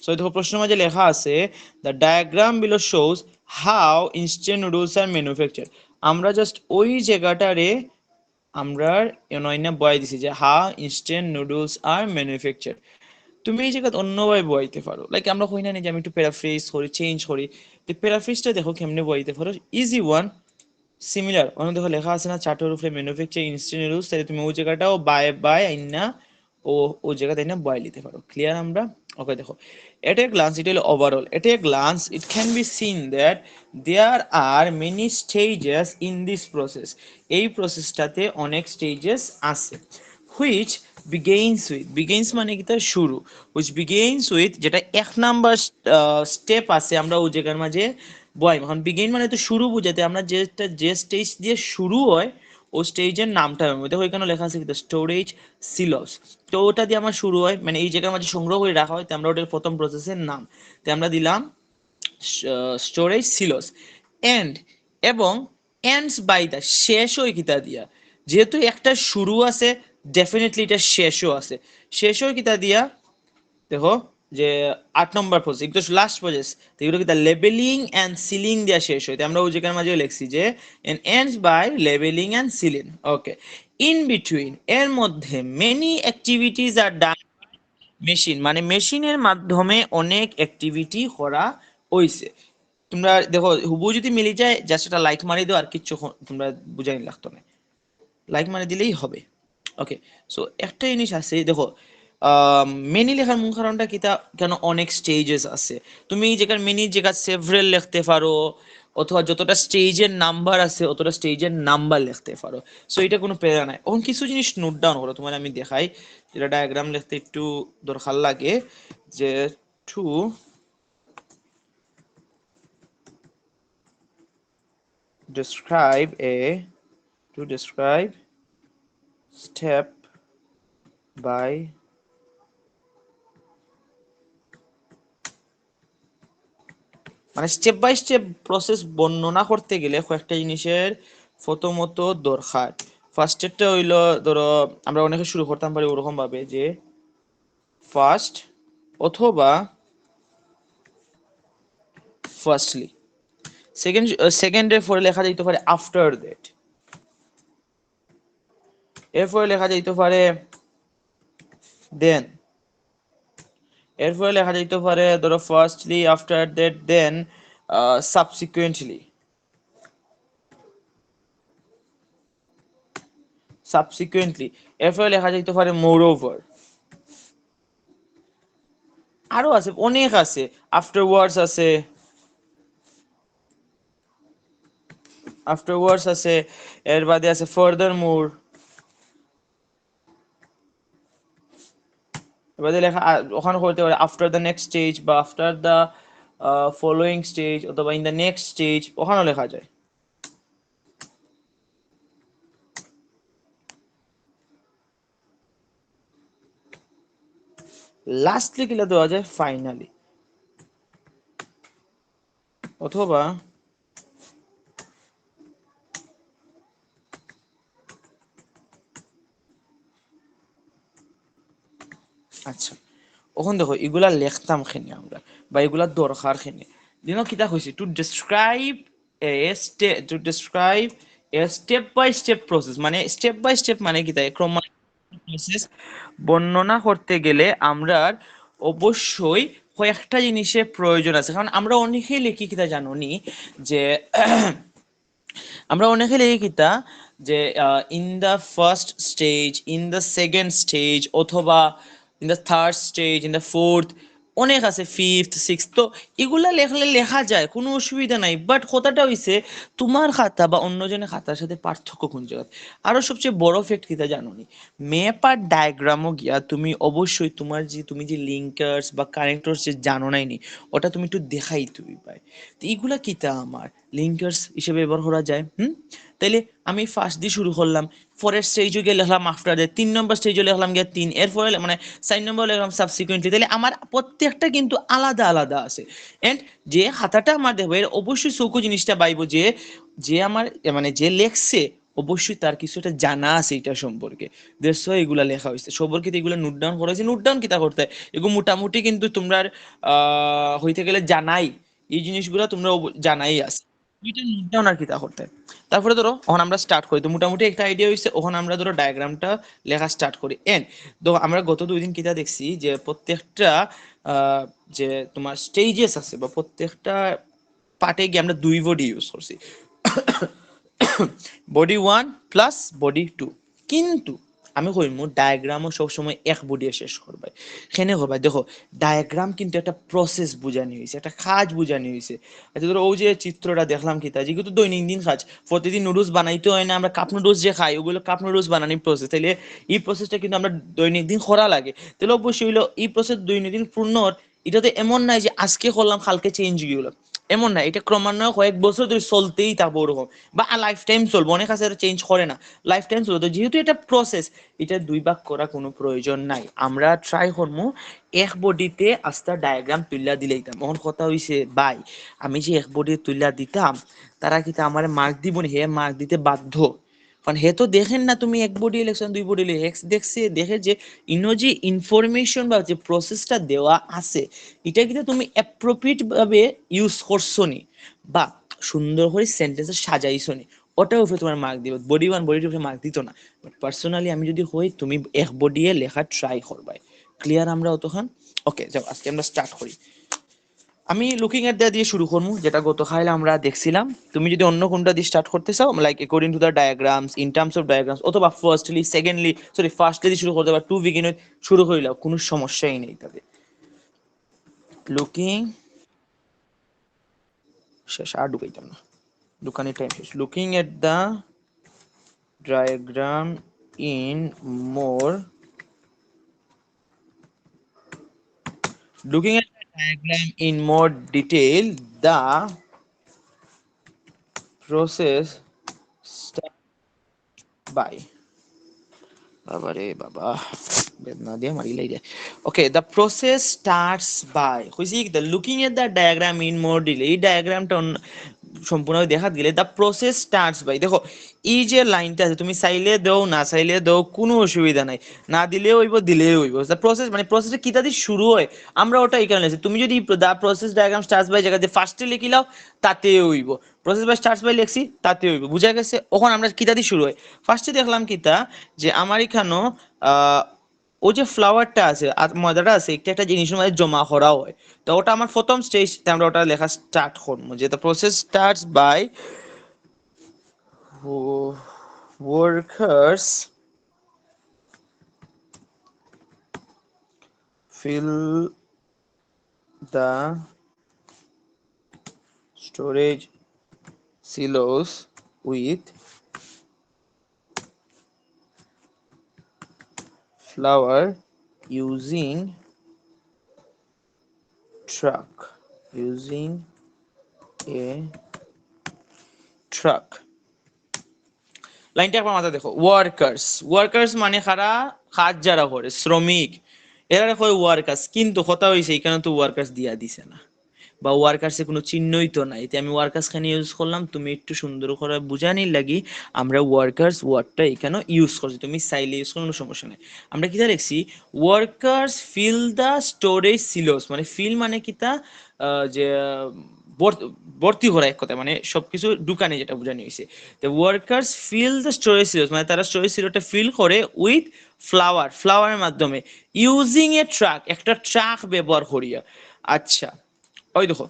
So দেখো প্রশ্নের মাঝে লেখা আছে the diagram below shows how instant noodles are manufacture. আমরা জাস্ট ওই জায়গাটারে আমরা এনয়না বয় দিছি যে how instant noodles are manufacture. তুমি এই জায়গায় অন্যভাবে বইতে পারো, লাইক আমরা কই না যে আমি একটু প্যারাফ্রেজ করি, চেঞ্জ করি। তো প্যারাফ্রেজটা দেখো কেমনে বইতে পারো, ইজি ওয়ান, সিমিলার। অন্য দেখো লেখা আছে না চার্টের উপরে ম্যানুফ্যাকচার ইনস্ট্যান্ট নুডলস, তাহলে তুমি ওই জায়গাটাও বাই আইনা ও ওই জায়গাতে না বয় নিতে পারো। ক্লিয়ার আমরা? ওকে দেখো, at a glance it will overall, at a glance it can be seen that there are many stages in this process. এই প্রসেসটাতে অনেক স্টেজেস আছে, which begins মানে কি তার শুরু, which begins with যেটা এক নাম্বার স্টেপ আছে আমরা ওই জায়গার মাঝে বয়। এখন বিগিন মানে তো শুরু বুঝাতে, আমরা যে স্টেজ দিয়ে শুরু হয় ও স্টেজের নামটা হবে। দেখো এখানে লেখা আছে কি স্টোরেজ সিলস, তো ওটা দিয়ে আমার শুরু হয়, মানে এই জায়গার মাঝে সংগ্রহ করে রাখা হয়, তো আমরা ওটার প্রথম প্রসেসের নাম, তো আমরা দিলাম স্টোরেজ সিলস। এন্ড এবং এন্ডস বাই দা, শেষ হয় কিতা দিয়া, যেহেতু একটা শুরু আছে ডেফিনেটলি এটা শেষও আছে, শেষ হয় কিতা দিয়া দেখো যে 8 নম্বর প্রসেস, একটু লাস্ট প্রসেস, তো এগুলো কি তার লেবেলিং এন্ড সিলিং দেওয়া শেষ হয়, আমরা ওই জায়গার মাঝে লিখছি যে and ends by labelling and sealing. Okay, in between এর মধ্যে many activities are done machine, মানে মেশিনের মাধ্যমে অনেক অ্যাক্টিভিটি করা হইছে। তোমরা দেখো হুবু যদি মিলে যায় জাস্ট একটা লাইক মারি দাও, আর কিচ্ছু তোমরা বুঝাই লাগতো না, লাইক মারি দিলেই হবে। ওকে, সো একটা জিনিস আছে দেখো, মেনি লেখার মূল কারণটা কি, তা কেন অনেক স্টেজেস আছে, তুমি এই জায়গার মেনি জায়গা সেভারেল লিখতে পারো, অথবা যতটা স্টেজের নাম্বার আছে অতটা স্টেজের নাম্বার লিখতে পারো। সো এটা কোনো প্যারা নাই। এখন কিছু জিনিস নোট ডাউন করো, তোমার আমি দেখাই, যেটা ডায়াগ্রাম লিখতে একটু দরকার লাগে, যে to describe a to describe step by মানে স্টেপ বাই স্টেপ প্রসেস বর্ণনা করতে গেলে কয়েকটা জিনিসের প্রথমত দরকার। ফার্স্টেরটা হইলো, ধরো আমরা অনেকে শুরু করতাম পারি ওরকম ভাবে যে ফার্স্ট অথবা ফার্স্টলি, সেকেন্ডের পরে লেখা যাইতে পারে আফটার দ্যাট, এরপরে লেখা যাইতে পারে দেন, এরপরে লেখা যাইতে পারে ধরো firstly, after that, then, subsequently, subsequently, এরপরে লেখা যাইতে পারে মোর ওভার, আরো আছে অনেক আছে, আফটারওয়ার্ডস আছে, আফটারওয়ার্ডস আছে, এর বাদে আছে ফার্দার মোর, এবারে লেখা ওখানে করতে পারে আফটার দ্য নেক্সট স্টেজ, বা আফটার দ্য ফলোয়িং স্টেজ, অথবা ইন দ্য নেক্সট স্টেজ, ওখানেও লেখা যায়। লাস্টলি কিলা দেওয়া যায় ফাইনালি, অথবা আচ্ছা, ওখান দেখো এগুলা লিখতাম খেনে আমরা, বা এগুলা দরকার খেনে দিন কিতা হয়েছে to describe to describe a step by step process, মানে স্টেপ বাই স্টেপ মানে কিতা ক্রম প্রসেস বর্ণনা করতে গেলে আমরা অবশ্যই কয়েকটা জিনিসের প্রয়োজন আছে। কারণ আমরা অনেকেই লিখি কিতা জানো নি, যে আমরা অনেকে লিখি কিতা যে in the first stage, in the second stage, অথবা in the third stage, in the fourth, অনেক আছে, ফিফথ, সিক্স, তো এগুলা লেখলে লেখা যায়, কোনো অসুবিধা নাই। বাট কথাটা হইছে তোমার খাতা বা অন্যজনের খাতার সাথে পার্থক্য কোন জায়গায়। আরো সবচেয়ে বড় ফ্যাক্ট কিতা জানো নি, ম্যাপ আর ডায়াগ্রামও গিয়া তুমি অবশ্যই তোমার যে তুমি যে লিঙ্কার্স বা কানেক্টরস যে জানো নাই নি, ওটা তুমি একটু দেখাই তুমি পাই। তো এইগুলা কিতা আমার লিঙ্কার্স হিসেবে ব্যবহার করা যায়। তাইলে আমি ফার্স্ট দিয়ে শুরু করলাম, পরের স্টেজে গিয়ে লিখলাম আফটার দ্যাট, 3 নম্বর স্টেজে লিখলাম গিয়ে 3, এরপরে মানে 4 নম্বর লিখলাম সাবসিকুয়েন্টলি। তাহলে আমার প্রত্যেকটা কিন্তু আলাদা আলাদা আছে। এন্ড যে খাতাটা আমার দেখবো এর অবশ্যই চৌকো জিনিসটা পাইবো যে যে আমার মানে যে লেখছে অবশ্যই তার কিছু একটা জানা আছে এটা সম্পর্কে, দ্যাটস ওয়াই এগুলা লেখা হয়েছে। সবার কিন্তু এগুলা নোট ডাউন করা হয়েছে। নোট ডাউন কিতা করতে হয়, এগুলো মোটামুটি কিন্তু তোমরা হইতে গেলে জানাই, এই জিনিসগুলো তোমরা জানাই আছে, এটা নোট ডাউন আর কিতা করতে হয়। তারপরে ধরো এখন আমরা স্টার্ট করি, তো মোটামুটি একটা আইডিয়া হয়েছে। এখন আমরা ধরো ডায়াগ্রামটা লেখা স্টার্ট করি। এন্ড তো আমরা গত 2 দিন কিতা দেখছি যে প্রত্যেকটা যে তোমার স্টেজেস আছে বা প্রত্যেকটা পার্টে গিয়ে আমরা 2 বডি ইউজ করছি, বডি 1 প্লাস বডি 2। কিন্তু আমি কইমু ডায়াগ্রামও সবসময় এক বডিয়ে শেষ করবাই। কেনে করবাই দেখো, ডায়াগ্রাম কিন্তু একটা প্রসেস বুঝানি হয়েছে, একটা কাজ বুঝানি হয়েছে। আচ্ছা ধরো ওই যে চিত্রটা দেখলাম কিতা, যেগুলো দৈনন্দিন কাজ, প্রতিদিন নুডলস বানাইতে হয় না, আমরা কাপ নুডলস যে খাই ওগুলো কাপ নুডলস বানানোর প্রসেস, তাইলে এই প্রসেসটা কিন্তু আমরা দৈনন্দিন করা লাগে। তাহলে অবশ্যই হইলো এই প্রসেস দৈনন্দিন পূর্ণ, এটা তো এমন নাই যে আজকে করলাম কালকে চেঞ্জ হয়ে গেলো, এমন না। এটা ক্রমান্বয়ে কয়েক বছর ধরে চলতেই থাকবো ওরকম, বা লাইফ টাইম চলবো, অনেক আছে চেঞ্জ করে না, লাইফ টাইম চলবে। তো যেহেতু এটা প্রসেস, এটা 2 ভাগ করা কোনো প্রয়োজন নাই। আমরা ট্রাই করবো এক বডিতে আস্তা ডায়াগ্রাম তুলিয়া দিলে দিতাম। এখন কথা হইছে ভাই, আমি যে এক বডি তুলিয়া দিতাম, তারা কিন্তু আমার মার্ক দিব না, হে মার্ক দিতে বাধ্য। কারণ হে তো দেখেন না তুমি এক বডি ইলেকশন 2 বডি ইলেকশন দেখছে, দেখে যে ইনো যে ইনফরমেশন বা যে প্রসেসটা দেওয়া আছে, এটা কিন্তু তুমি অ্যাপ্রোপ্রিয়েট ভাবে ইউজ করছো নি, বা সুন্দর করে সেন্টেন্সে সাজাইছো নি, ওটার উপরে তোমার মার্ক দিব। বডি 1 বডি 2 উপরে মার্ক দিত না। বাট পার্সোনালি আমি যদি হই, তুমি এক বডিয়ে লেখা ট্রাই করবাই। ক্লিয়ার আমরা অতক্ষণ? ওকে যাও আজকে আমরা স্টার্ট করি। আমি লুকিং এট দ্য দিয়ে শুরু করবো, যেটা গত খাইলে আমরা দেখছিলাম। তুমি যদি অন্য কোনটা দিয়ে স্টার্ট করতে চাও, like according to the diagrams, in terms of diagrams, অথবা ফার্স্টলি সেকেন্ডলি সরি ফার্স্টলি দিয়ে শুরু করতে পারো, টু বিগিন উইথ শুরু করিলাম, কোনো সমস্যাই নেই তাতে। লুকিং শেষ, আর ঢুকাইতাম না, দোকানের টাইম শেষ। Looking at the diagram in more looking at the diagram in more detail, the process start by বাবা রে বাবা, বেদনা দিয়ে মারিলাই দে। ওকে, দ্য প্রসেস স্টার্টস বাই হইছি the looking at the diagram in more detail. এই ডায়াগ্রামটা সম্পূর্ণ দেখা গেলে দ্য প্রসেস স্টার্টস বাই, দেখো এই যে লাইনটা আছে, তুমি চাইলে দেও না চাইলে দেও, কোনো অসুবিধা নাই, না দিলেও হইব দিলেও হইব। দ্য প্রসেস মানে প্রসেসটা কিতা দিয়ে শুরু হয়, আমরা ওটা এখানে লিখছি। তুমি যদি the process diagram starts by জায়গাতে ফার্স্টে লিখি লাও, তাতেও হইব। প্রসেস বাই স্টার্টস বাই লিখছি, তাতে হইব। বুঝা গেছে? এখন আমরা কিতা দিয়ে শুরু হয়, ফার্স্টে দেখলাম কিতা যে আমার এখানেও ও যে ফ্লাওয়ারটা আছে আর ময়দাটা আছে, একটা একটা জিনিসের মধ্যে জমা করা হয়। তো ওটা আমার প্রথম স্টেজ, আমরা ওটা লেখা স্টার্ট করবো, যে the process starts by workers fill the storage silos with flour using truck, using a truck। লাইনটা একবার মাথা দেখো, ওয়ার্কার্স, ওয়ার্কার্স মানে কারা, কাজ যারা করে, শ্রমিক, এরা কয় ওয়ার্কার্স। কিন্তু কথা হয়েছে এখানে তো ওয়ার্কার্স দিয়া দিছে না, বা ওয়ার্কার্সে কোনো চিহ্নই তো নাই। এতে আমি ওয়ার্কার্স খানে ইউজ করলাম, তুমি একটু সুন্দর করে বুঝানির লাগি আমরা ওয়ার্কার্স ওয়ার্ডটা এখানে ইউজ করছি, তুমি চাইলে ইউজ করো, কোনো সমস্যা নেই। আমরা কিতা লিখছি, workers fill the storage silos, মানে ফিল মানে কিতা, যে ভর্তি করা, এক কথা মানে সবকিছু দোকানে, যেটা বোঝানো হয়েছে। তো workers fill the storage silos মানে তারা স্টোরেজ সিলোটা ফিল করে উইথ ফ্লাওয়ার, ফ্লাওয়ারের মাধ্যমে, ইউজিং এ ট্রাক, একটা ট্রাক ব্যবহার করিয়া। আচ্ছা ওই দেখো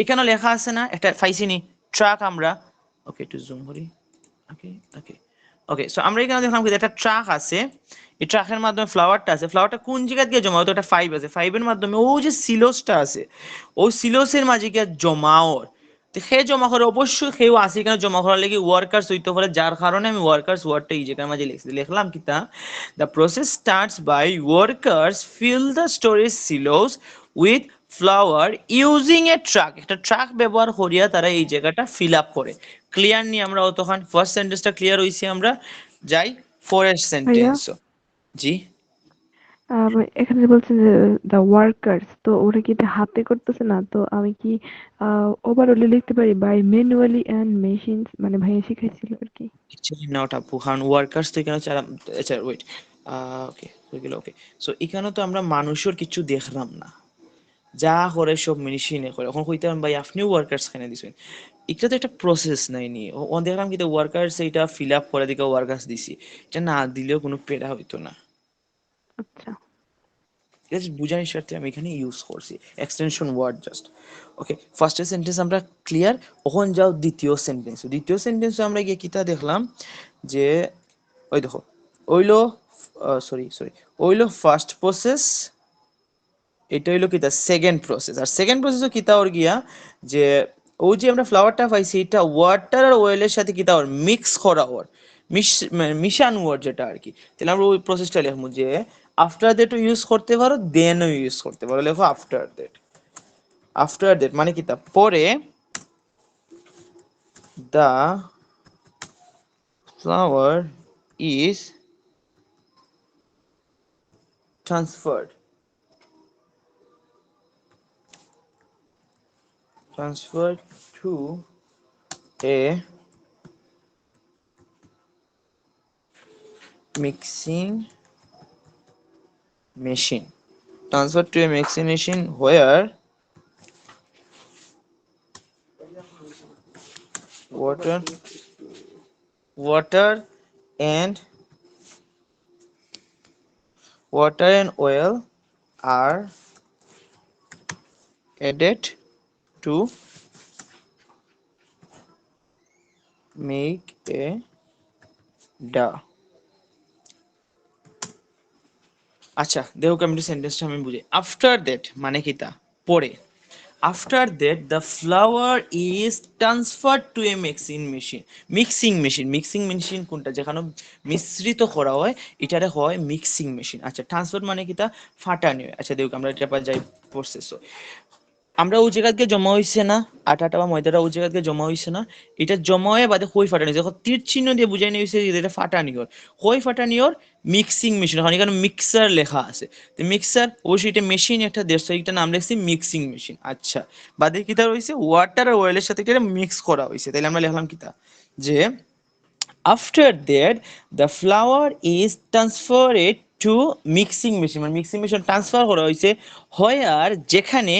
এখানে লেখা আছে না, একটা পাইছিনি ট্রাক আমরা। ওকে একটু জুম করি। ওকে ওকে ওকে, সো আমরা এখানে দেখলাম কি একটা ট্রাক আছে, এই ট্রাকের মাধ্যমে ফ্লাওয়ারটা আছে, ফ্লাওয়ারটা কোন জায়গা দিয়ে জমা হতো, একটা ফাইভ আছে, ফাইভের মাধ্যমে ও যে সিলোসটা আছে, ও সিলোসের মাঝে গিয়ে জমা ওর, তো সে জমা করে, অবশ্যই সেও আছে এখানে জমা করার লাগে ওয়ার্কার্স হইতে পারে, যার কারণে আমি ওয়ার্কার্স ওয়ার্ডটা এই জায়গার মাঝে লিখছি। লিখলাম কি তা, the process starts by workers fill the storage silos with flour using a truck, একটা ট্রাক ব্যবহার করিয়া তারা এই জায়গাটা ফিল আপ করে। ক্লিয়ার নি আমরা তখন? ফার্স্ট সেন্টেন্সটা ক্লিয়ার হইছি, আমরা যাই ফরেস্ট ভাইয়া সেন্টেন্স। জি এখানে যে বলছেন যে দ্য ওয়ার্কার্স, তো ওরা কি এটা হাতে করতেছে না? তো আমি কি ওভারঅলে লিখতে পারি বাই ম্যানুয়ালি অ্যান্ড মেশিনস, মানে ভাইয়া শিখাইছিল আর কি। অ্যাকচুয়ালি নট আপু, কারণ ওয়ার্কার্স তো এখানে হচ্ছে আচ্ছা ওয়েট, ওকে হয়ে গেল ওকে। সো এখানে তো আমরা মানুষের কিছু দেখলাম না, যা করে সব মেশিনে করে। এখন কইতে পারেন ভাই আপনিও ওয়ার্কার্স খানে দিছেন, এটা তো একটা প্রসেস নাই নি। ও দেখলাম কিন্তু ওয়ার্কার্স এটা ফিল আপ করে দিকে ওয়ার্কার্স দিছি, এটা না দিলেও কোনো পেড়া হইতো না। আচ্ছা। ঠিক আছে, বুঝানোর স্বার্থে আমি এখানে ইউজ করছি এক্সটেনশন ওয়ার্ড জাস্ট। ওকে, ফার্স্টের সেন্টেন্স আমরা ক্লিয়ার। এখন যাও দ্বিতীয় সেন্টেন্স। দ্বিতীয় সেন্টেন্সে আমরা গিয়ে কিতা দেখলাম যে ওই দেখো, ওইলো সরি সরি, ওইলো ফার্স্ট প্রসেস, এটা হইলো কিতা সেকেন্ড প্রসেস। আর সেকেন্ড প্রসেসও কিতা ওর গিয়া যে ও যে আমরা ফ্লাওয়ারটা পাইছি এটা ওয়াটার আর অয়েলের সাথে কিতা ওর মিক্স করা ওর মিশান ওর যেটা আর কি। তাহলে আমরা ওই প্রসেসটা লিখবো যে আফটার দ্যাটও ইউজ করতে পারো, দেনও ইউজ করতে পারো। লেখো আফটার দ্যাট। আফটার দ্যাট মানে কিতা পরে, the flower is transferred, transferred to a mixing machine, transferred to a mixing machine where water water and water and oil are added to make a dough. আচ্ছা দেখো আমি সেন্টেন্সটা আমি বুঝি। After that মানে কিতা পরে, after that the flour is transferred to a mixing machine. Mixing machine, mixing machine কোনটা যেখানে মিশ্রিত করা হয় এটারে হয় মিক্সিং মেশিন। আচ্ছা ট্রান্সফার মানে কিতা ফাটানি হয়। আচ্ছা দেখো আমরা এটা যাই প্রসেস। আমরা ওই জায়গাকে জমা হইছে না, আটাটা বা ময়দাটা ওই জায়গাকে জমা হইছে না, এটা জমা হয়ে বাদে কই ফাটানি, যখন তীর চিহ্ন দিয়ে বুঝাই নিয়ে হইছে যে এটা ফাটানি ওর, কই ফাটানি ওর মিক্সিং মেশিন। এখন এখানে মিক্সার লেখা আছে, তো মিক্সার অবশ্যই এটা মেশিন একটা দেড়শো, এটা নাম লিখছি মিক্সিং মেশিন। আচ্ছা বাদে কিতা হইছে ওয়াটার আর অয়েলের সাথে এটা মিক্স করা হইছে, তাইলে আমরা লিখলাম কিতা যে after that the flour is transferred to mixing machine, মানে মিক্সিং মেশিন ট্রান্সফার করা হয়েছে where যেখানে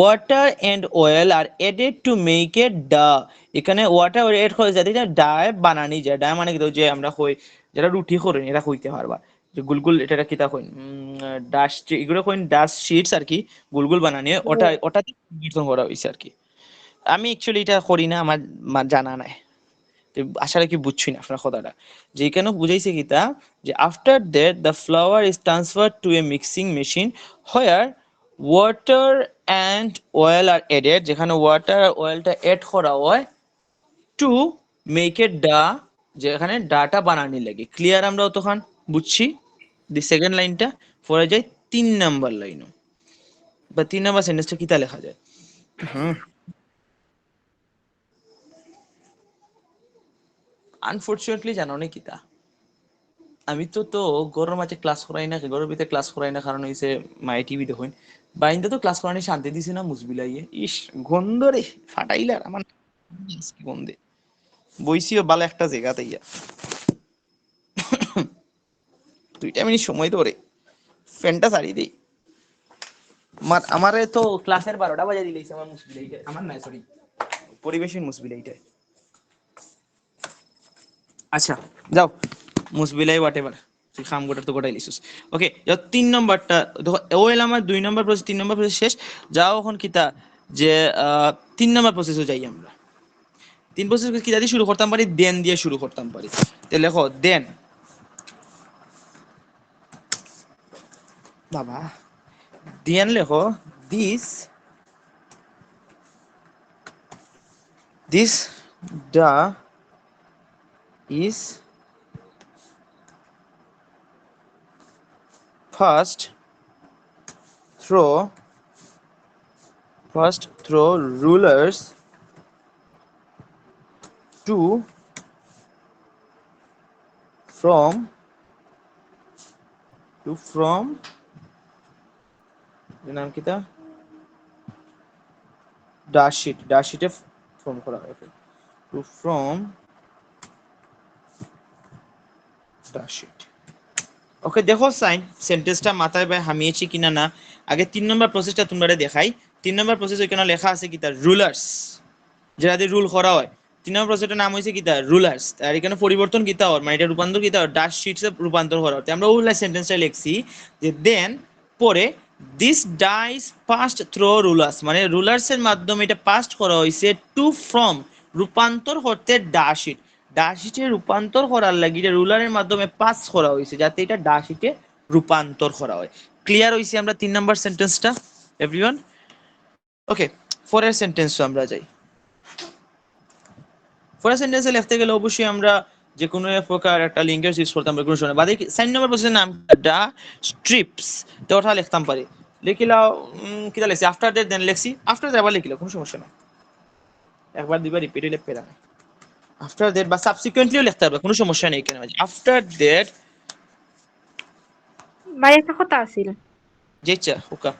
water and oil are added to make a dough। এখানে ওয়াটার এড করে যাতে এটা ডায় বানানি যায়। ডায় মানে কি যে আমরা কই যেটা রুটি করেন এটা কইতে পারবা যে গুলগুল, এটা কিতা কইন ডাস্ট, এগুলো কইন ডাস্ট শিটস আর কি, গুলগুল বানানি ওটা ওটাতে পরিবর্তন করা হয়েছে আর কি। আমি অ্যাকচুয়ালি এটা করি না, আমার জানা নাই। তো আশা রাখি বুঝছি না আপনার কথাটা, যে কেন বুঝাইছে কিতা যে after that the flour is transfer to a mixing machine where water and oil are added, যেখানে ওয়াটার আর অয়েলটা এড করা হয় টু মেক এ ডা, যেখানে ডাটা বানানি লাগে। ক্লিয়ার আমরা তখন বুঝছি দি সেকেন্ড লাইনটা। পরে যাই 3 নাম্বার লাইনও, বা 3 নাম্বার সেন্টেন্সটা কিতা লেখা যায়। হুম, আনফর্চুনেটলি জানো না কিতা, আমি তো গরুর মাঝে ক্লাস করাই না, গরুর ভিতরে ক্লাস করাই না, কারণ হইছে মাই টিভি দেখুন। বাইন্দা তো ক্লাস করানি শান্তি দিছি না মুসবিলাইয়ে, ইস গন্ধ রে ফাটাইলার আমার কি গন্ধে। বইসিও বালা একটা জায়গাতে ইয়া 2টা মিনিট সময় ধরে ফ্যানটা ছাড়িয়ে দিই। আমারে তো ক্লাসের 12টা বাজে দিলেইছে আমার মুসবিলাইটা, আমার নাই সরি পরিবেশের মুসবিলাইটা। আচ্ছা যাও মুসবিলাই হোয়াট এভার, তুই খাম গোটা তো গোটাই লিসুস। ওকে যাও 3 নম্বরটা দেখো, ও এলাম আমার 2 নম্বর প্রসেস, 3 নম্বর প্রসেস শেষ। যাও এখন কিতা যে 3 নম্বর প্রসেসও যাই আমরা। 3 প্রসেস কিতা দিয়ে শুরু করতাম পারি, দেন দিয়ে শুরু করতাম পারি। তো লেখো দেন, বাবা দেন লেখো this, this dough is first through, first through rollers to from from এর নাম কিতা ডাশিটে ফর্ম করা হয় টু ফ্রম ডাশিট। ওকে দেখো সাইন সেন্টেন্সটা মাথায় ভাই হামিয়েছি কিনা না। আগে 3 নম্বর প্রসেসটা তোমরা দেখাই। 3 নম্বর প্রসেস ওইখানে লেখা আছে কিতা রুলার্স, যেটা দিয়ে রুল করা হয়। 3 নম্বর প্রসেসটার নাম হয়েছে কিতা রুলার্স। আর এখানে পরিবর্তন কিতা হয় মানে এটা রূপান্তর কিতা হয় ডাশ শিটসে রূপান্তর করা হয়। আমরা ওই সেন্টেন্সটা লিখছি যে দেন পরে this dice passed through rollers, মানে রুলার্সের মাধ্যমে এটা পাস্ট করা হয়েছে টু ফ্রম রূপান্তর করতে ডাশিট, ডাশিটে রূপান্তর করার লাগি এটা রুলারের মাধ্যমে পাস করা হয়েছে যাতে এটা ডাশিটে রূপান্তর করা হয়। ক্লিয়ার হয়েছে আমরা 3 নম্বর সেন্টেন্সটা এভরিওয়ান? ওকে, পরের সেন্টেন্সও আমরা যাই। পরের সেন্টেন্সে লিখতে গেলে অবশ্যই আমরা যে কোনো এক প্রকার একটা লিঙ্কের ইউজ করতাম কোনো সময় বাদে। 4 নম্বর প্রসেসের নাম দা স্ট্রিপস, তো ওটা লিখতাম পারি। লিখিলাও কিটা লিখছি আফটার দ্যাট, দেন লিখছি আফটার দ্যাট আবার লিখিলাম, কোনো সমস্যা নাই, একবার দুইবার রিপিট হইলে পেরা নাই। আফটার দ্যাট বা সাবসিকুয়েন্টলিও লিখতে পারবে, কোনো সমস্যা নেই কেন। আফটার দ্যাট ভাই একটা কথা আছিল যে ইচ্ছা ওকা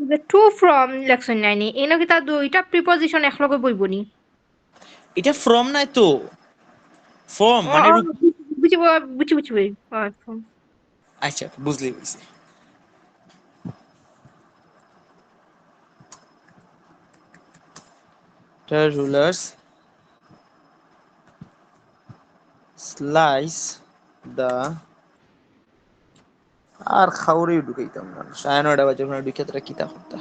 যে টু ফ্রম লেখছেন নাইনি এনে কি তার দুইটা প্রিপজিশন একলগে বইবনি? এটা ফ্রম নাই তো, ফর্ম ও মানে ও, রূপ। বুঝি বুঝি বুঝি বুঝি from। আচ্ছা বুঝলি বুঝছি। The rulers slice the আর খাউরি ঢুকাইতাম না, 9:30 বাজে ওখানে ঢুকে তারা কিতা করতা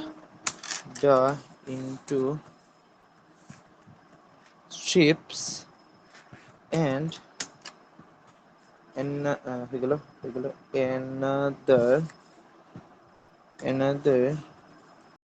the into strips and হয়ে গেল another